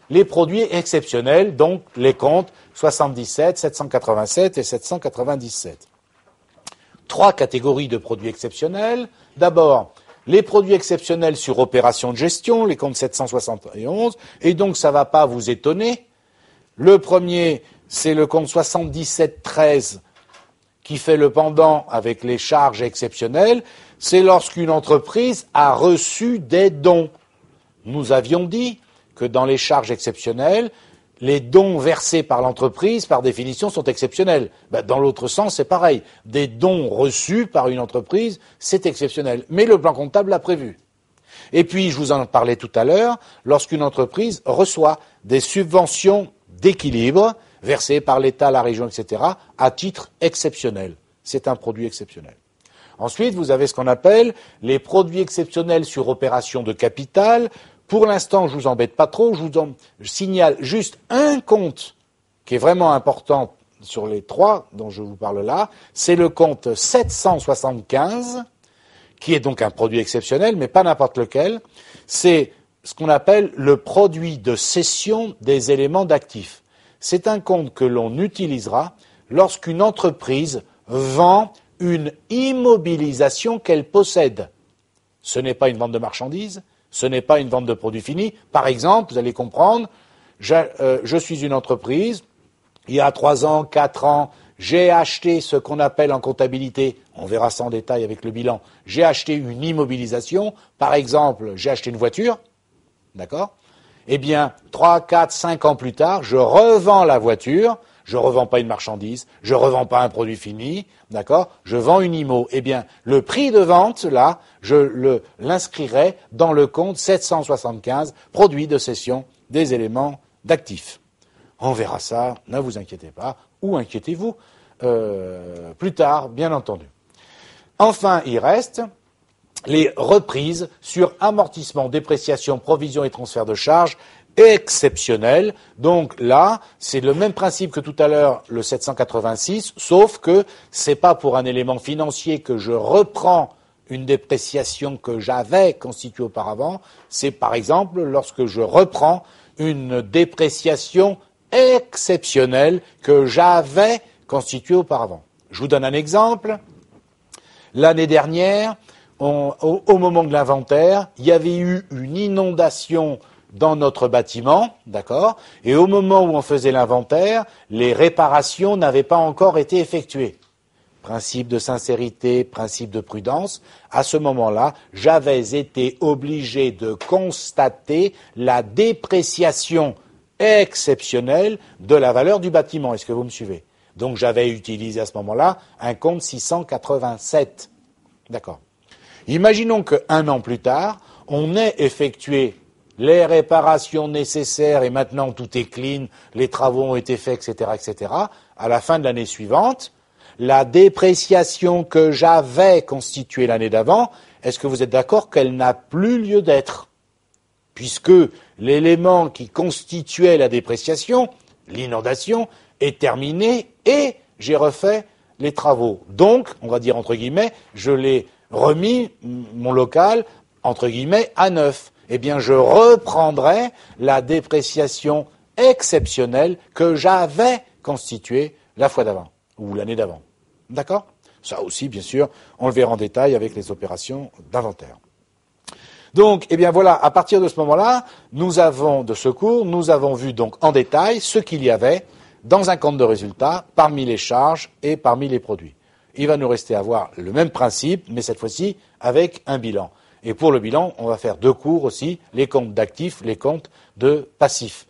les produits exceptionnels, donc les comptes 77, 787 et 797. 3 catégories de produits exceptionnels. D'abord, les produits exceptionnels sur opération de gestion, les comptes 771, et donc ça ne va pas vous étonner. Le premier, c'est le compte 7713 qui fait le pendant avec les charges exceptionnelles. C'est lorsqu'une entreprise a reçu des dons. Nous avions dit que dans les charges exceptionnelles, les dons versés par l'entreprise, par définition, sont exceptionnels. Dans l'autre sens, c'est pareil. Des dons reçus par une entreprise, c'est exceptionnel. Mais le plan comptable l'a prévu. Et puis, je vous en parlais tout à l'heure, lorsqu'une entreprise reçoit des subventions d'équilibre versées par l'État, la région, etc., à titre exceptionnel. C'est un produit exceptionnel. Ensuite, vous avez ce qu'on appelle les produits exceptionnels sur opération de capital. Pour l'instant, je vous embête pas trop, je signale juste un compte qui est vraiment important sur les 3 dont je vous parle là, c'est le compte 775, qui est donc un produit exceptionnel, mais pas n'importe lequel. C'est ce qu'on appelle le produit de cession des éléments d'actifs. C'est un compte que l'on utilisera lorsqu'une entreprise vend une immobilisation qu'elle possède. Ce n'est pas une vente de marchandises, ce n'est pas une vente de produits finis. Par exemple, vous allez comprendre, je suis une entreprise, il y a 3 ans, 4 ans, j'ai acheté ce qu'on appelle en comptabilité, on verra ça en détail avec le bilan, j'ai acheté une immobilisation, par exemple, j'ai acheté une voiture, d'accord ? Eh bien, 3, 4, 5 ans plus tard, je revends la voiture, je ne revends pas une marchandise, je ne revends pas un produit fini, d'accord ? Je vends une IMO. Eh bien, le prix de vente, là, je l'inscrirai dans le compte 775, produit de cession des éléments d'actifs. On verra ça, ne vous inquiétez pas, ou inquiétez-vous, plus tard, bien entendu. Enfin, il reste les reprises sur amortissement, dépréciation, provision et transfert de charges exceptionnels. Donc là, c'est le même principe que tout à l'heure, le 786, sauf que c'est pas pour un élément financier que je reprends une dépréciation que j'avais constituée auparavant, c'est par exemple lorsque je reprends une dépréciation exceptionnelle que j'avais constituée auparavant. Je vous donne un exemple. L'année dernière, au moment de l'inventaire, il y avait eu une inondation dans notre bâtiment, d'accord ? Et au moment où on faisait l'inventaire, les réparations n'avaient pas encore été effectuées. Principe de sincérité, principe de prudence. À ce moment-là, j'avais été obligé de constater la dépréciation exceptionnelle de la valeur du bâtiment. Est-ce que vous me suivez ? Donc j'avais utilisé à ce moment-là un compte 687. D'accord. Imaginons qu'un an plus tard, on ait effectué les réparations nécessaires et maintenant tout est clean, les travaux ont été faits, etc., etc. À la fin de l'année suivante, la dépréciation que j'avais constituée l'année d'avant, est-ce que vous êtes d'accord qu'elle n'a plus lieu d'être ? Puisque l'élément qui constituait la dépréciation, l'inondation, est terminé et j'ai refait les travaux. Donc, on va dire entre guillemets, je l'ai remis, mon local, entre guillemets, à neuf. Eh bien, je reprendrai la dépréciation exceptionnelle que j'avais constituée la fois d'avant, ou l'année d'avant. D'accord ? Ça aussi, bien sûr, on le verra en détail avec les opérations d'inventaire. Donc, eh bien voilà, à partir de ce moment-là, nous avons vu donc en détail ce qu'il y avait dans un compte de résultat parmi les charges et parmi les produits. Il va nous rester à voir le même principe, mais cette fois-ci avec un bilan. Et pour le bilan, on va faire 2 cours aussi, les comptes d'actifs, les comptes de passifs.